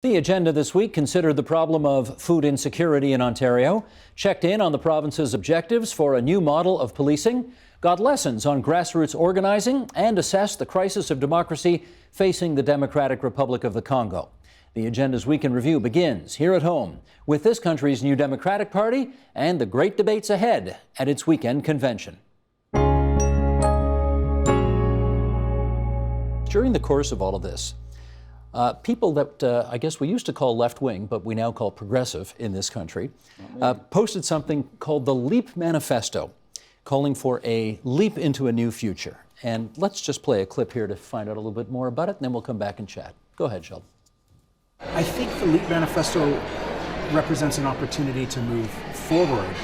The agenda this week considered the problem of food insecurity in Ontario, checked in on the province's objectives for a new model of policing, got lessons on grassroots organizing, and assessed the crisis of democracy facing the Democratic Republic of the Congo. The agenda's Week in Review begins here at home with this country's new Democratic Party and the great debates ahead at its weekend convention. During the course of all of this, people that I guess we used to call left-wing, but we now call progressive in this country, posted something called the Leap Manifesto, calling for a leap into a new future. And let's just play a clip here to find out a little bit more about it, and then we'll come back and chat. Go ahead, Sheldon. I think the Leap Manifesto represents an opportunity to move forward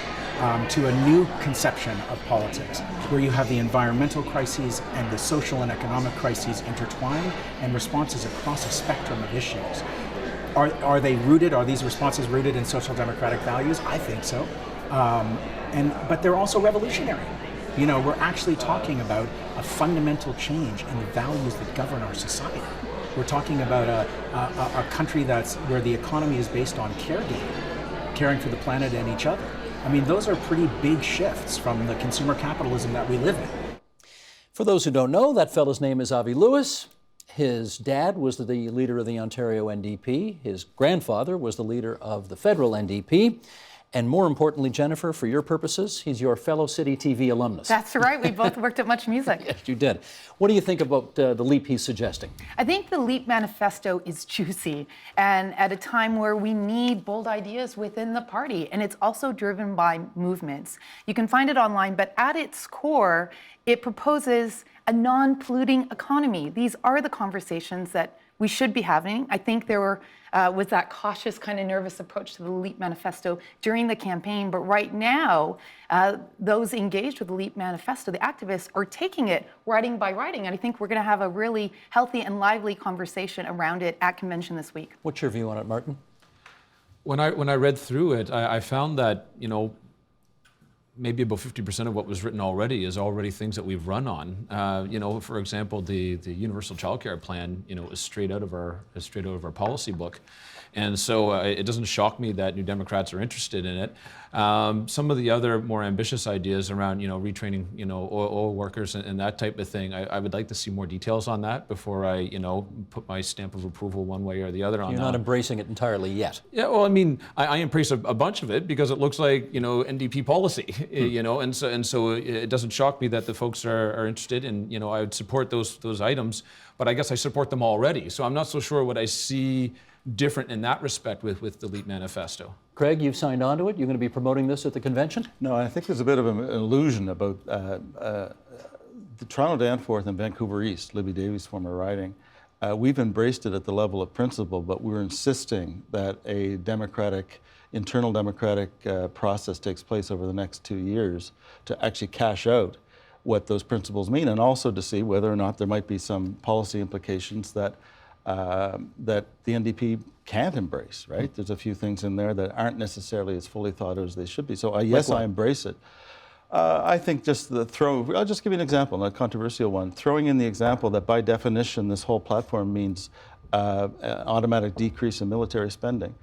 to a new conception of politics, where you have the environmental crises and the social and economic crises intertwined and responses across a spectrum of issues. Are they rooted? Are these responses rooted in social democratic values? I think so. But they're also revolutionary. You know, we're actually talking about a fundamental change in the values that govern our society. We're talking about a country where the economy is based on caring for the planet and each other. I mean, those are pretty big shifts from the consumer capitalism that we live in. For those who don't know, that fellow's name is Avi Lewis. His dad was the leader of the Ontario NDP. His grandfather was the leader of the federal NDP. And more importantly, Jennifer, for your purposes, he's your fellow City TV alumnus. That's right. We both worked at Much Music. Yes, you did. What do you think about the leap he's suggesting? I think the Leap Manifesto is juicy, and at a time where we need bold ideas within the party, and it's also driven by movements. You can find it online, but at its core, it proposes a non-polluting economy. These are the conversations that we should be having. I think there was that cautious, kind of nervous approach to the Leap Manifesto during the campaign. But right now, those engaged with the Leap Manifesto, the activists, are taking it writing by writing. And I think we're going to have a really healthy and lively conversation around it at convention this week. What's your view on it, Martin? When I read through it, I found that, maybe about 50% of what was written already is already things that we've run on. For example, the universal childcare plan, is straight out of our policy book, and so it doesn't shock me that New Democrats are interested in it. Some of the other more ambitious ideas around, retraining, oil workers and that type of thing, I would like to see more details on that before I, put my stamp of approval one way or the other on that. You're not embracing it entirely yet. Yeah, well, I mean, I embrace a bunch of it because it looks like, NDP policy, and so it doesn't shock me that the folks are interested, and I would support those items, but I guess I support them already. So I'm not so sure what I see different in that respect with the Leap Manifesto. Craig, you've signed on to it. You're going to be promoting this at the convention? No, I think there's a bit of an illusion about the Toronto Danforth and Vancouver East, Libby Davies' former riding. We've embraced it at the level of principle, but we're insisting that a internal democratic process takes place over the next 2 years to actually cash out what those principles mean, and also to see whether or not there might be some policy implications that the NDP can't embrace, right? There's a few things in there that aren't necessarily as fully thought as they should be. So yes, I embrace it. I think just I'll just give you an example, a controversial one. Throwing in the example that by definition this whole platform means automatic decrease in military spending.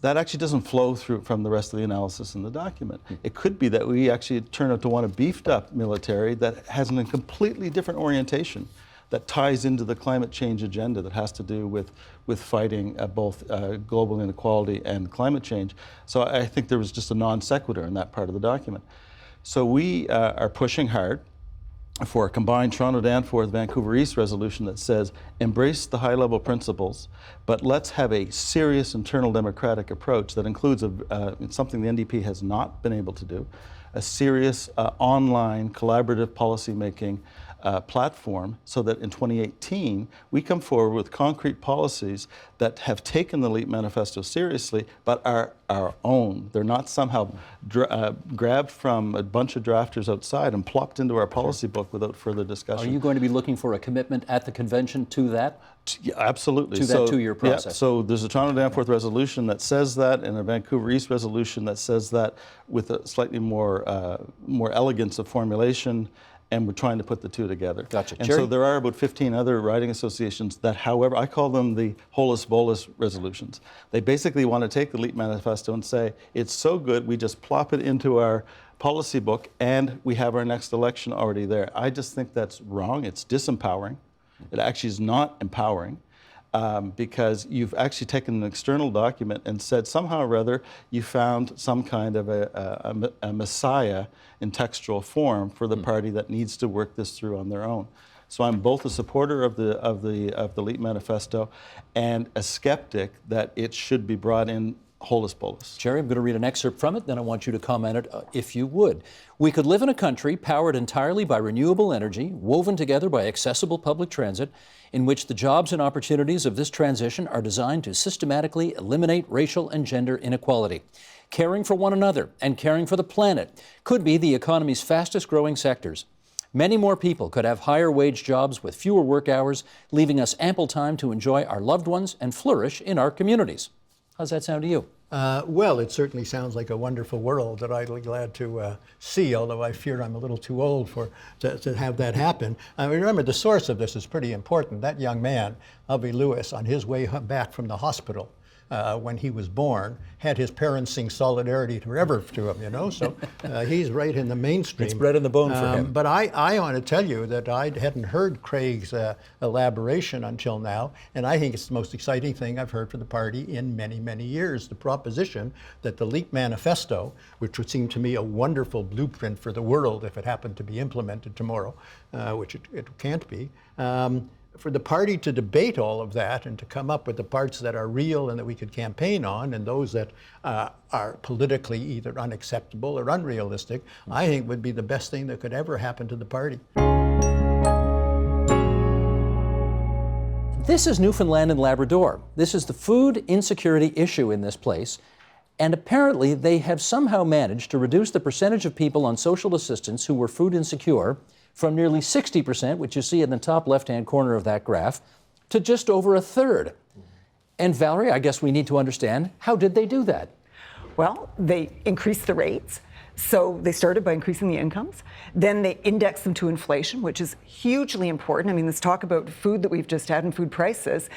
That actually doesn't flow through from the rest of the analysis in the document. It could be that we actually turn out to want a beefed up military that has a completely different orientation that ties into the climate change agenda that has to do with fighting both global inequality and climate change. So I think there was just a non sequitur in that part of the document. So we are pushing hard for a combined Toronto Danforth Vancouver East resolution that says embrace the high level principles, but let's have a serious internal democratic approach that includes something the NDP has not been able to do, a serious online collaborative policy making platform, so that in 2018 we come forward with concrete policies that have taken the Leap Manifesto seriously but are our own. They're not somehow grabbed from a bunch of drafters outside and plopped into our policy book without further discussion. Are you going to be looking for a commitment at the convention to that? Yeah, absolutely. To that 2-year process? Yeah, so there's a Toronto Danforth resolution that says that, and a Vancouver East resolution that says that, with a slightly more elegance of formulation and we're trying to put the two together. Gotcha. And Jerry? so there are about 15 other riding associations that, however, I call them the holus bolus resolutions. They basically want to take the LEAP manifesto and say, it's so good, we just plop it into our policy book and we have our next election already there. I just think that's wrong. It's disempowering. It actually is not empowering. Because you've actually taken an external document and said somehow or other you found some kind of a messiah in textual form for the party that needs to work this through on their own. So I'm both a supporter of the LEAP manifesto and a skeptic that it should be brought in holus bolus. Jerry, I'm going to read an excerpt from it, then I want you to comment it if you would. We could live in a country powered entirely by renewable energy, woven together by accessible public transit, in which the jobs and opportunities of this transition are designed to systematically eliminate racial and gender inequality. Caring for one another and caring for the planet could be the economy's fastest growing sectors. Many more people could have higher wage jobs with fewer work hours, leaving us ample time to enjoy our loved ones and flourish in our communities. How's that sound to you? Well, it certainly sounds like a wonderful world that I'd be glad to see, although I fear I'm a little too old to have that happen. Remember, the source of this is pretty important. That young man, Albie Lewis, on his way back from the hospital when he was born, had his parents sing Solidarity Forever to him, you know, so he's right in the mainstream. It's bred in the bone for him. But I want to tell you that I hadn't heard Craig's elaboration until now, and I think it's the most exciting thing I've heard from the party in many, many years. The proposition that the LEAP manifesto, which would seem to me a wonderful blueprint for the world if it happened to be implemented tomorrow, which it can't be, for the party to debate all of that and to come up with the parts that are real and that we could campaign on and those that are politically either unacceptable or unrealistic, I think would be the best thing that could ever happen to the party. This is Newfoundland and Labrador. This is the food insecurity issue in this place. And apparently they have somehow managed to reduce the percentage of people on social assistance who were food insecure from nearly 60%, which you see in the top left-hand corner of that graph, to just over a third. And Valerie, I guess we need to understand, how did they do that? Well, they increased the rates. So they started by increasing the incomes. Then they indexed them to inflation, which is hugely important. I mean, this talk about food that we've just had and food prices,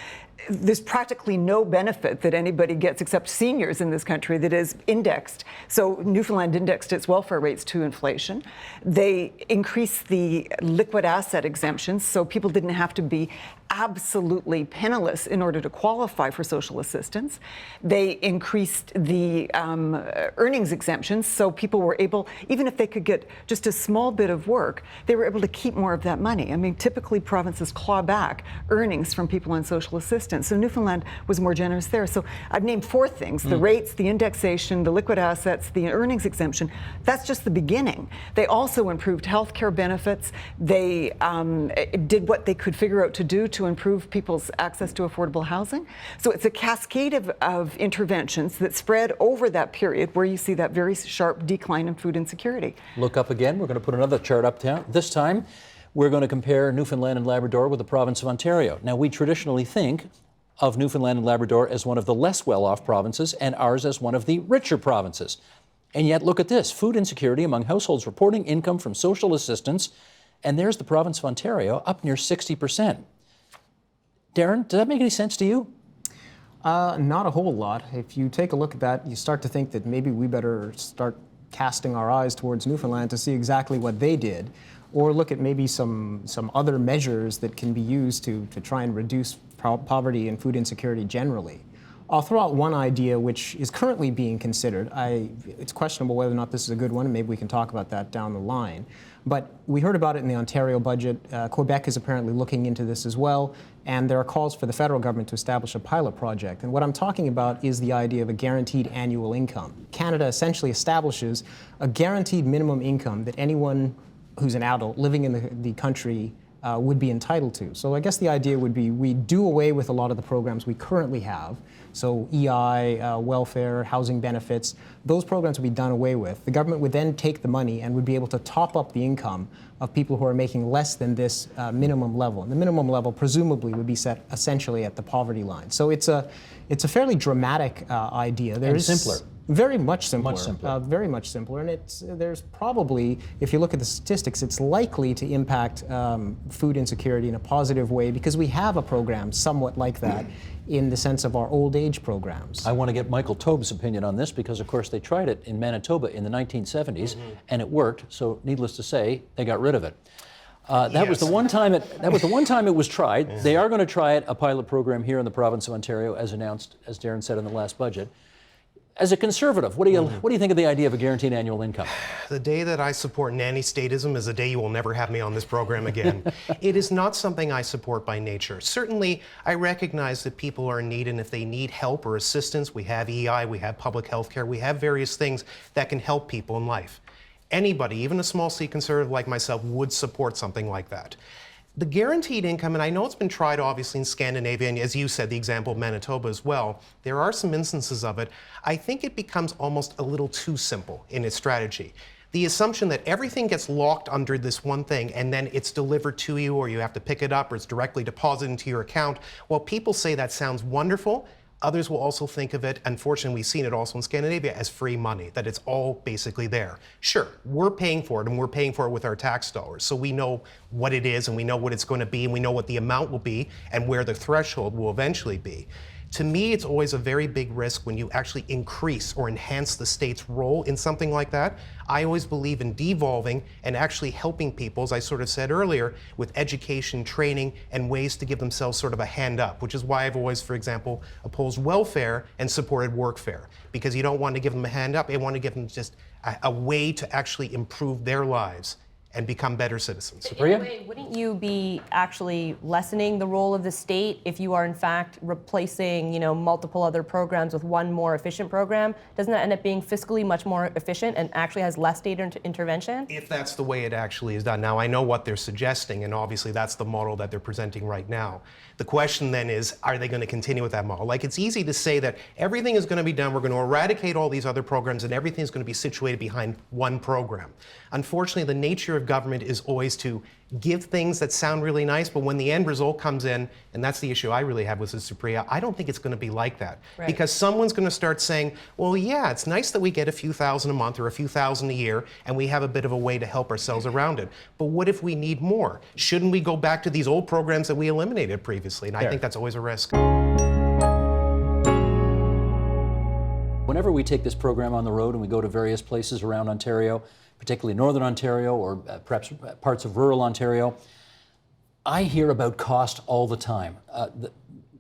there's practically no benefit that anybody gets except seniors in this country that is indexed. So Newfoundland indexed its welfare rates to inflation. They increased the liquid asset exemptions, so people didn't have to be absolutely penniless in order to qualify for social assistance. They increased the earnings exemptions, so people were able, even if they could get just a small bit of work, they were able to keep more of that money. I mean, typically provinces claw back earnings from people on social assistance. So Newfoundland was more generous there. So I've named four things: the rates, the indexation, the liquid assets, the earnings exemption. That's just the beginning. They also improved healthcare benefits. They did what they could figure out to do to improve people's access to affordable housing. So it's a cascade of interventions that spread over that period where you see that very sharp decline in food insecurity. Look up again. We're going to put another chart up down. This time, we're going to compare Newfoundland and Labrador with the province of Ontario. Now, we traditionally think of Newfoundland and Labrador as one of the less well-off provinces and ours as one of the richer provinces. And yet, look at this, food insecurity among households reporting income from social assistance, and there's the province of Ontario up near 60%. Darren, does that make any sense to you? Not a whole lot. If you take a look at that, you start to think that maybe we better start casting our eyes towards Newfoundland to see exactly what they did, or look at maybe some other measures that can be used to try and reduce poverty and food insecurity generally. I'll throw out one idea which is currently being considered. It's questionable whether or not this is a good one, and maybe we can talk about that down the line. But we heard about it in the Ontario budget. Quebec is apparently looking into this as well, and there are calls for the federal government to establish a pilot project. And what I'm talking about is the idea of a guaranteed annual income. Canada essentially establishes a guaranteed minimum income that anyone who's an adult living in the country would be entitled to. So I guess the idea would be we do away with a lot of the programs we currently have. So EI, welfare, housing benefits, those programs would be done away with. The government would then take the money and would be able to top up the income of people who are making less than this minimum level. And the minimum level presumably would be set essentially at the poverty line. So it's a fairly dramatic idea. And simpler. Very much simpler. Much simpler. Very much simpler. And there's probably, if you look at the statistics, it's likely to impact food insecurity in a positive way because we have a program somewhat like that in the sense of our old age programs. I want to get Michael Taub's opinion on this because, of course, they tried it in Manitoba in the 1970s and it worked. So, needless to say, they got rid of it. That was the one time it was tried. They are going to try it, a pilot program here in the province of Ontario, as announced, as Darren said in the last budget. As a conservative, what do you think of the idea of a guaranteed annual income? The day that I support nanny statism is the day you will never have me on this program again. It is not something I support by nature. Certainly, I recognize that people are in need, and if they need help or assistance, we have EI, we have public health care, we have various things that can help people in life. Anybody, even a small C conservative like myself, would support something like that. The guaranteed income, and I know it's been tried obviously in Scandinavia, and as you said, the example of Manitoba as well, there are some instances of it. I think it becomes almost a little too simple in its strategy. The assumption that everything gets locked under this one thing and then it's delivered to you or you have to pick it up or it's directly deposited into your account, while people say that sounds wonderful, others will also think of it, unfortunately we've seen it also in Scandinavia, as free money, that it's all basically there. Sure, we're paying for it and we're paying for it with our tax dollars. So we know what it is and we know what it's going to be and we know what the amount will be and where the threshold will eventually be. To me, it's always a very big risk when you actually increase or enhance the state's role in something like that. I always believe in devolving and actually helping people, as I sort of said earlier, with education, training, and ways to give themselves sort of a hand up, which is why I've always, for example, opposed welfare and supported workfare, because you don't want to give them a hand up, you want to give them just a way to actually improve their lives and become better citizens. Supriya? In a way, wouldn't you be actually lessening the role of the state if you are in fact replacing, multiple other programs with one more efficient program? Doesn't that end up being fiscally much more efficient and actually has less state intervention? If that's the way it actually is done. Now, I know what they're suggesting, and obviously that's the model that they're presenting right now. The question then is, are they going to continue with that model? Like, it's easy to say that everything is going to be done, we're going to eradicate all these other programs, and everything's going to be situated behind one program. Unfortunately, the nature of government is always to give things that sound really nice, but when the end result comes in, and that's the issue I really have with this, Supriya, I don't think it's going to be like that. Right. Because someone's going to start saying, well, yeah, it's nice that we get a few thousand a month or a few thousand a year, and we have a bit of a way to help ourselves around it. But what if we need more? Shouldn't we go back to these old programs that we eliminated previously? And I think that's always a risk. Whenever we take this program on the road and we go to various places around Ontario, particularly Northern Ontario or perhaps parts of rural Ontario, I hear about cost all the time.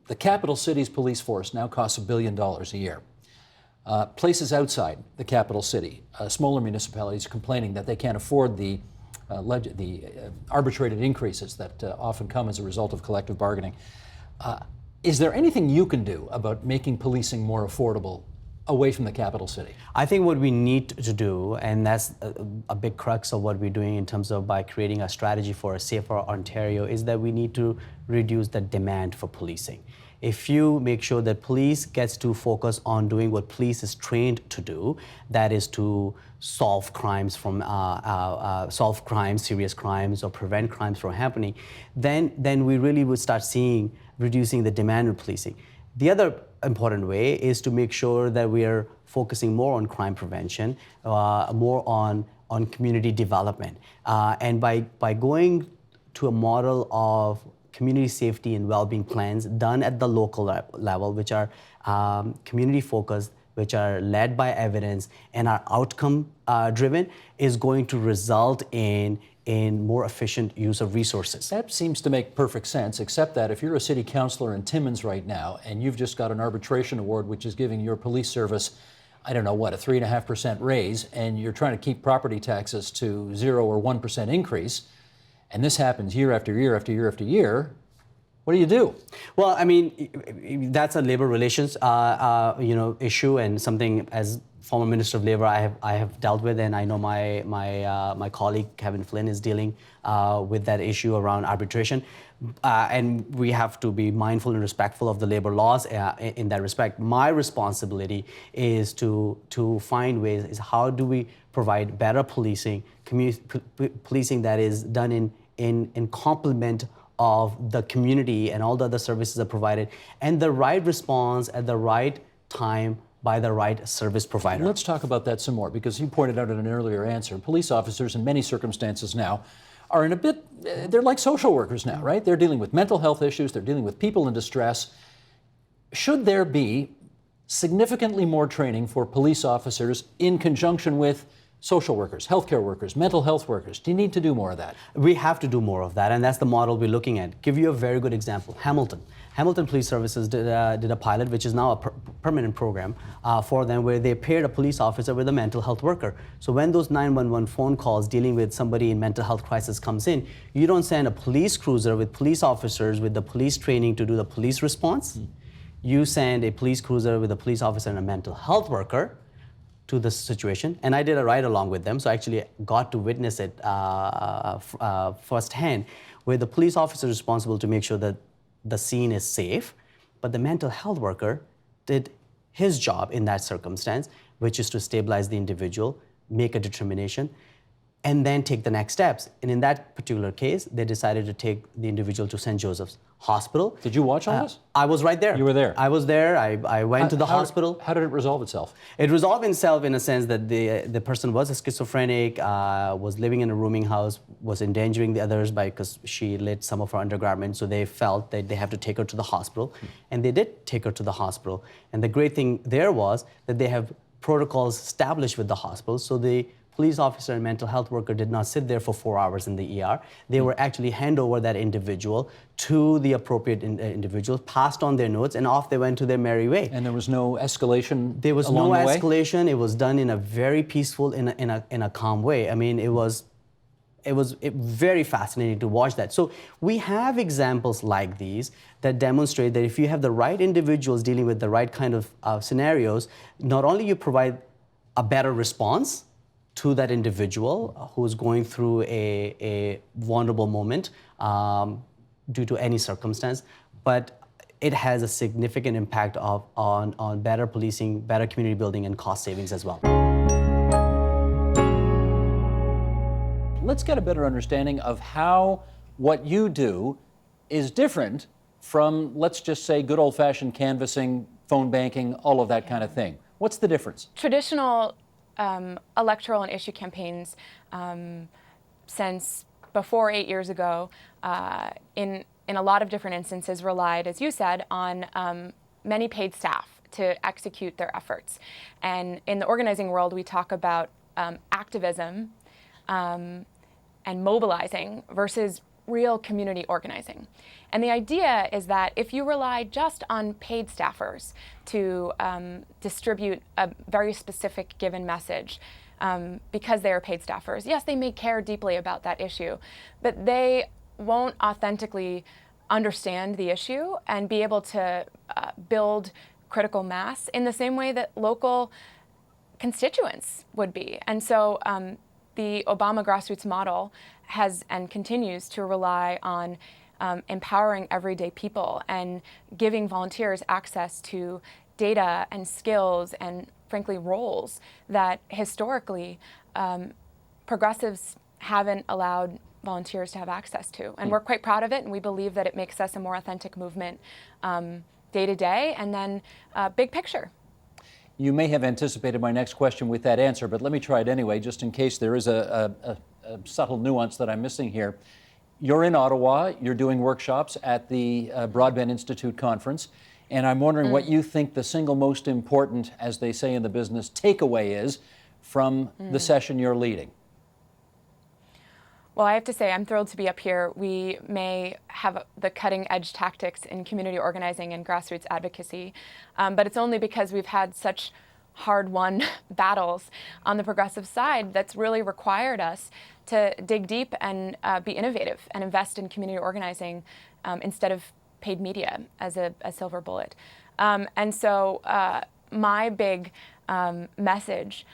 The capital city's police force now costs $1 billion a year. Places outside the capital city, smaller municipalities, are complaining that they can't afford the arbitrated increases that often come as a result of collective bargaining. Is there anything you can do about making policing more affordable away from the capital city? I think what we need to do, and that's a big crux of what we're doing in terms of by creating a strategy for a safer Ontario, is that we need to reduce the demand for policing. If you make sure that police gets to focus on doing what police is trained to do, that is to solve crimes serious crimes, or prevent crimes from happening, then we really would start seeing reducing the demand of policing. The other important way is to make sure that we are focusing more on crime prevention, more on community development. And by going to a model of community safety and well-being plans done at the local level, which are community focused, which are led by evidence and are outcome driven, is going to result in more efficient use of resources. That seems to make perfect sense, except that if you're a city councillor in Timmins right now and you've just got an arbitration award which is giving your police service, I don't know what, a 3.5% raise, and you're trying to keep property taxes to 0 or 1% increase, and this happens year after year after year after year, what do you do? Well, I mean, that's a labor relations issue, and something as former Minister of Labor I have dealt with, and I know my colleague Kevin Flynn is dealing with that issue around arbitration, and we have to be mindful and respectful of the labor laws in that respect. My responsibility is to find ways, is how do we provide better policing, policing that is done in complement of the community and all the other services are provided, and the right response at the right time by the right service provider. Let's talk about that some more, because you pointed out in an earlier answer, police officers in many circumstances now are in a bit, they're like social workers now, right? They're dealing with mental health issues, they're dealing with people in distress. Should there be significantly more training for police officers in conjunction with social workers, healthcare workers, mental health workers? Do you need to do more of that? We have to do more of that, and that's the model we're looking at. Give you a very good example, Hamilton. Hamilton Police Services did a pilot, which is now a permanent program for them, where they paired a police officer with a mental health worker. So when those 911 phone calls dealing with somebody in mental health crisis comes in, you don't send a police cruiser with police officers with the police training to do the police response. You send a police cruiser with a police officer and a mental health worker to the situation. And I did a ride along with them, so I actually got to witness it firsthand, where the police officer is responsible to make sure that the scene is safe, but the mental health worker did his job in that circumstance, which is to stabilize the individual, make a determination, and then take the next steps. And in that particular case, they decided to take the individual to St. Joseph's Hospital. Did you watch all this? I was right there. You were there? I was there. I went to the hospital. How did it resolve itself? It resolved itself in a sense that the person was a schizophrenic, was living in a rooming house, was endangering the others because she lit some of her undergarments, so they felt that they have to take her to the hospital. And they did take her to the hospital. And the great thing there was that they have protocols established with the hospital, so the police officer and mental health worker did not sit there for 4 hours in the ER. They were actually hand over that individual to the appropriate individual, passed on their notes, and off they went to their merry way. And there was no escalation. There was along no the way? escalation. It was done in a very peaceful, in a calm way. I mean, it was very fascinating to watch that. So we have examples like these that demonstrate that if you have the right individuals dealing with the right kind of scenarios, not only you provide a better response to that individual who's going through a vulnerable moment due to any circumstance, but it has a significant impact on better policing, better community building, and cost savings as well. Let's get a better understanding of how what you do is different from, let's just say, good old-fashioned canvassing, phone banking, all of that kind of thing. What's the difference? Traditional electoral and issue campaigns since before 8 years ago, in a lot of different instances, relied, as you said, on many paid staff to execute their efforts. And in the organizing world, we talk about activism and mobilizing versus real community organizing. And the idea is that if you rely just on paid staffers to distribute a very specific given message, because they are paid staffers, yes, they may care deeply about that issue, but they won't authentically understand the issue and be able to build critical mass in the same way that local constituents would be. And so the Obama grassroots model has and continues to rely on empowering everyday people and giving volunteers access to data and skills and, frankly, roles that historically progressives haven't allowed volunteers to have access to. And we're quite proud of it, and we believe that it makes us a more authentic movement day to day, and then big picture. You may have anticipated my next question with that answer, but let me try it anyway, just in case there is a subtle nuance that I'm missing here. You're in Ottawa, you're doing workshops at the Broadbent Institute conference, and I'm wondering what you think the single most important, as they say in the business, takeaway is from the session you're leading. Well, I have to say, I'm thrilled to be up here. We may have the cutting edge tactics in community organizing and grassroots advocacy, but it's only because we've had such hard-won battles on the progressive side that's really required us to dig deep and be innovative and invest in community organizing instead of paid media as a silver bullet. And so my big message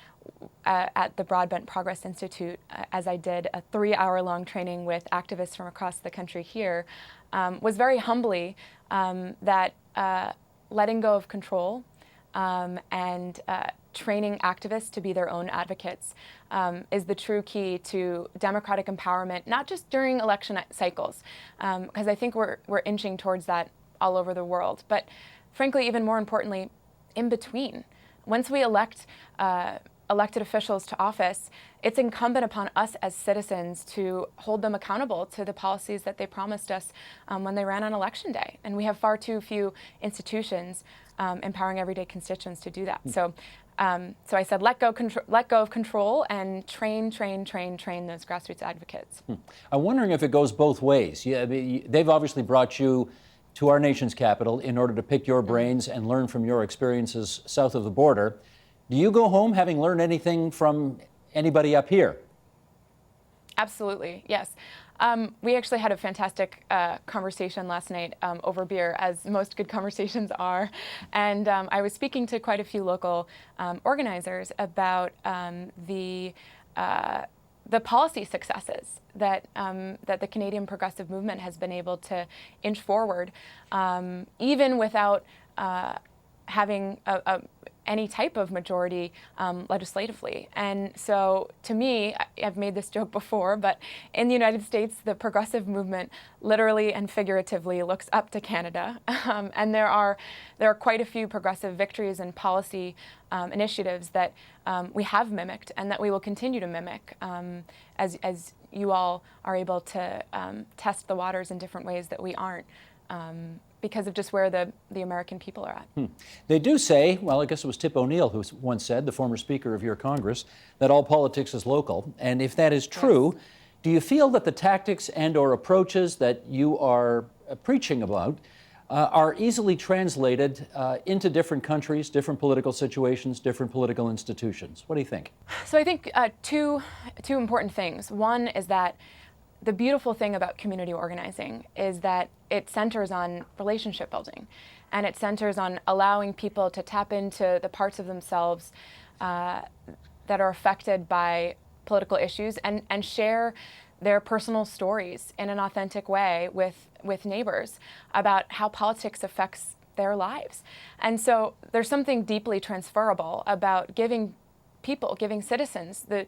at the Broadbent Progress Institute, as I did a 3-hour-long training with activists from across the country here, was very humbly that letting go of control and training activists to be their own advocates is the true key to democratic empowerment, not just during election cycles, because I think we're inching towards that all over the world, but frankly, even more importantly, in between. once we elect elected officials to office, it's incumbent upon us as citizens to hold them accountable to the policies that they promised us when they ran on election day. And we have far too few institutions empowering everyday constituents to do that. So I said, let go of control and train those grassroots advocates. I'm wondering if it goes both ways. Yeah, I mean, they've obviously brought you to our nation's capital in order to pick your brains and learn from your experiences south of the border. Do you go home having learned anything from anybody up here? Absolutely, yes. We actually had a fantastic conversation last night over beer, as most good conversations are. And I was speaking to quite a few local organizers about the policy successes that the Canadian progressive movement has been able to inch forward, even without having any type of majority legislatively. And so to me, I've made this joke before, but in the United States, the progressive movement literally and figuratively looks up to Canada. And there are quite a few progressive victories and policy initiatives that we have mimicked and that we will continue to mimic as you all are able to test the waters in different ways that we aren't. Because of just where the American people are at. They do say, well, I guess it was Tip O'Neill who once said, the former Speaker of your Congress, that all politics is local. And if that is true, yes, do you feel that the tactics and or approaches that you are preaching about are easily translated into different countries, different political situations, different political institutions? What do you think? So I think two important things. One is that the beautiful thing about community organizing is that it centers on relationship building, and it centers on allowing people to tap into the parts of themselves that are affected by political issues and share their personal stories in an authentic way with neighbors about how politics affects their lives. And so there's something deeply transferable about giving citizens the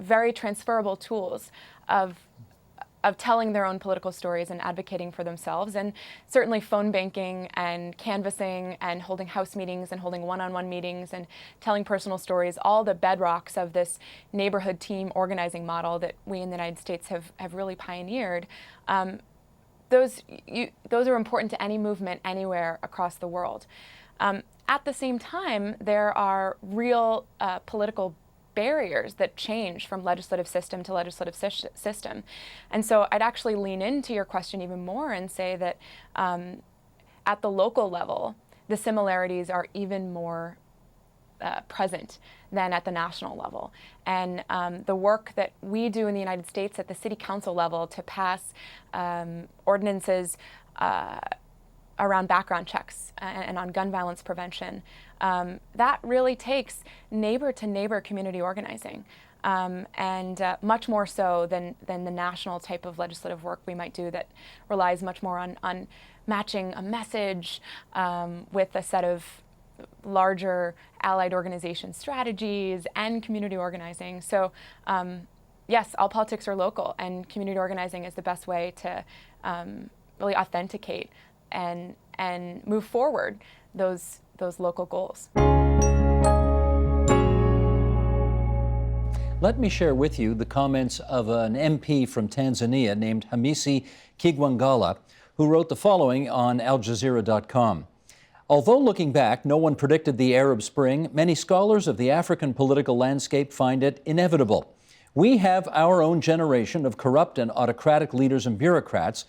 very transferable tools of telling their own political stories and advocating for themselves. And certainly phone banking and canvassing and holding house meetings and holding one-on-one meetings and telling personal stories, all the bedrocks of this neighborhood team organizing model that we in the United States have really pioneered. Those are important to any movement anywhere across the world. At the same time, there are real political barriers that change from legislative system to legislative system. And so I'd actually lean into your question even more and say that at the local level, the similarities are even more present than at the national level. And the work that we do in the United States at the city council level to pass ordinances around background checks and on gun violence prevention, that really takes neighbor-to-neighbor community organizing, and much more so than the national type of legislative work we might do that relies much more on matching a message with a set of larger allied organization strategies and community organizing. So yes, all politics are local, and community organizing is the best way to really authenticate and move forward those local goals. Let me share with you the comments of an MP from Tanzania named Hamisi Kigwangalla, who wrote the following on AlJazeera.com. Although looking back, no one predicted the Arab Spring, many scholars of the African political landscape find it inevitable. We have our own generation of corrupt and autocratic leaders and bureaucrats.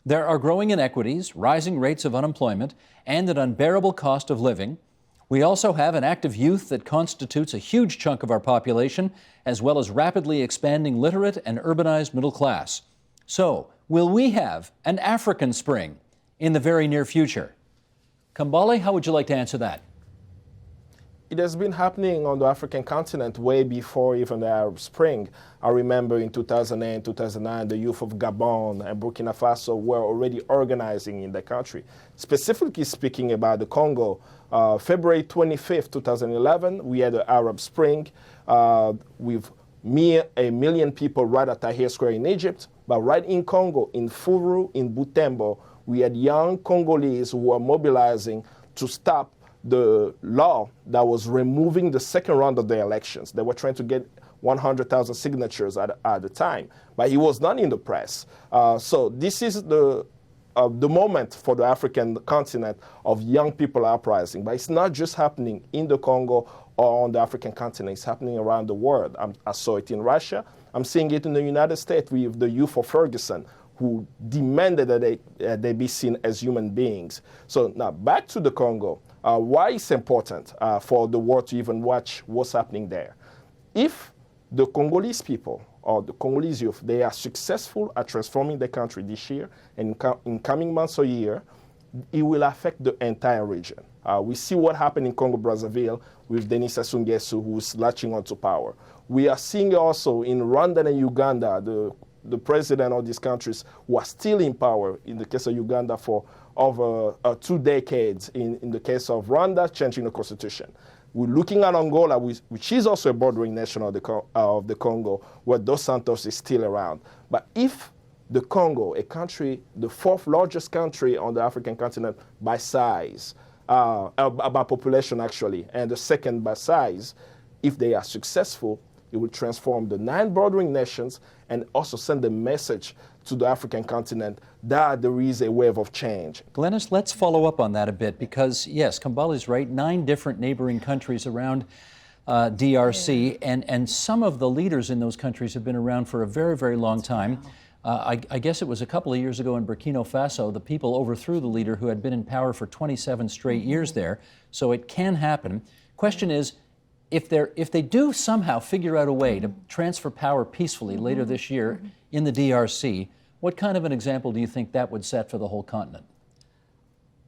There are growing inequities, rising rates of unemployment, and an unbearable cost of living. We also have an active youth that constitutes a huge chunk of our population, as well as rapidly expanding literate and urbanized middle class. So, will we have an African Spring in the very near future? Kambale, how would you like to answer that? It has been happening on the African continent way before even the Arab Spring. I remember in 2008, 2009, the youth of Gabon and Burkina Faso were already organizing in the country. Specifically speaking about the Congo, February 25th, 2011, we had the Arab Spring with a million people right at Tahrir Square in Egypt. But right in Congo, in Furu, in Butembo, we had young Congolese who were mobilizing to stop the law that was removing the second round of the elections. They were trying to get 100,000 signatures at the time, but it was not in the press. So this is the moment for the African continent of young people uprising. But it's not just happening in the Congo or on the African continent, it's happening around the world. I saw it in Russia. I'm seeing it in the United States with the youth of Ferguson, who demanded that they be seen as human beings. So now back to the Congo. Why it's important for the world to even watch what's happening there. If the Congolese people or the Congolese youth, they are successful at transforming the country this year and in coming months or year, it will affect the entire region. We see what happened in Congo-Brazzaville with Denis Sassou Nguesso, who's latching onto power. We are seeing also in Rwanda and Uganda, the president of these countries who are still in power, in the case of Uganda for over 2 decades, in the case of Rwanda, changing the constitution. We're looking at Angola, which is also a bordering nation of the Congo, where Dos Santos is still around. But if the Congo, a country, the 4th largest country on the African continent by size, by population actually, and the 2nd by size, if they are successful, it will transform the 9 bordering nations and also send a message to the African continent that there is a wave of change. Glenys, let's follow up on that a bit because, yes, Kambale's right, 9 different neighboring countries around DRC, and some of the leaders in those countries have been around for a very, very long time. I guess it was a couple of years ago in Burkina Faso, the people overthrew the leader who had been in power for 27 straight years there, so it can happen. Question is, if they do somehow figure out a way to transfer power peacefully later this year in the DRC, what kind of an example do you think that would set for the whole continent?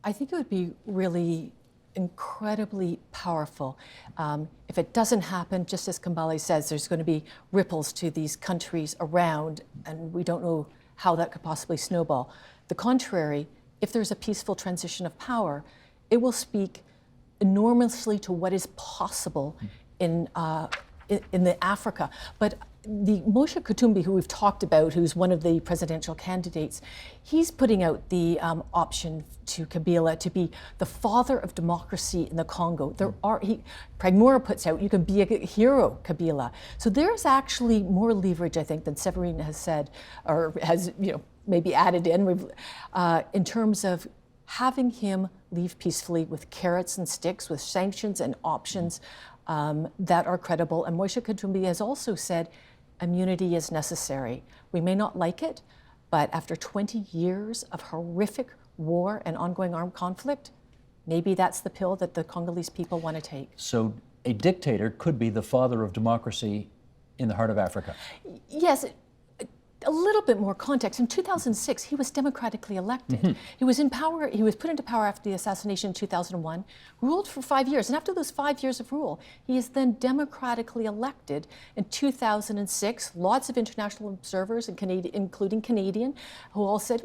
I think it would be really incredibly powerful. If it doesn't happen, just as Kambale says, there's going to be ripples to these countries around, and we don't know how that could possibly snowball. The contrary, if there's a peaceful transition of power, it will speak enormously to what is possible in the Africa. But the Moshe Katumbi, who we've talked about, who's one of the presidential candidates, he's putting out the option to Kabila to be the father of democracy in the Congo. Pragmura puts out, you can be a hero, Kabila. So there's actually more leverage, I think, than Severine has said, or has maybe added in terms of having him leave peacefully with carrots and sticks, with sanctions and options that are credible. And Moshe Katumbi has also said immunity is necessary. We may not like it, but after 20 years of horrific war and ongoing armed conflict, maybe that's the pill that the Congolese people want to take. So a dictator could be the father of democracy in the heart of Africa. Yes. A little bit more context. In 2006, he was democratically elected. He was in power. He was put into power after the assassination in 2001, ruled for 5 years. And after those 5 years of rule, he is then democratically elected in 2006. Lots of international observers, including Canadian, who all said,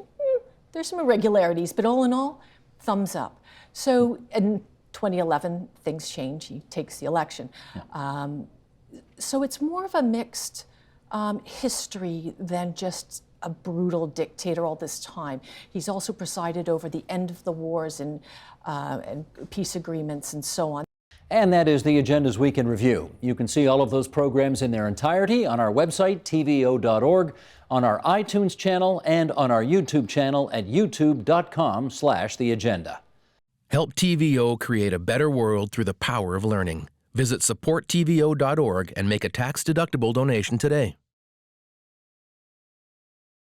there's some irregularities, but all in all, thumbs up. So in 2011, things change. He takes the election. So it's more of a mixed history than just a brutal dictator all this time. He's also presided over the end of the wars and peace agreements and so on. And that is the Agenda's Week in Review. You can see all of those programs in their entirety on our website, tvo.org, on our iTunes channel, and on our YouTube channel at youtube.com/theagenda. Help TVO create a better world through the power of learning. Visit supporttvo.org and make a tax-deductible donation today.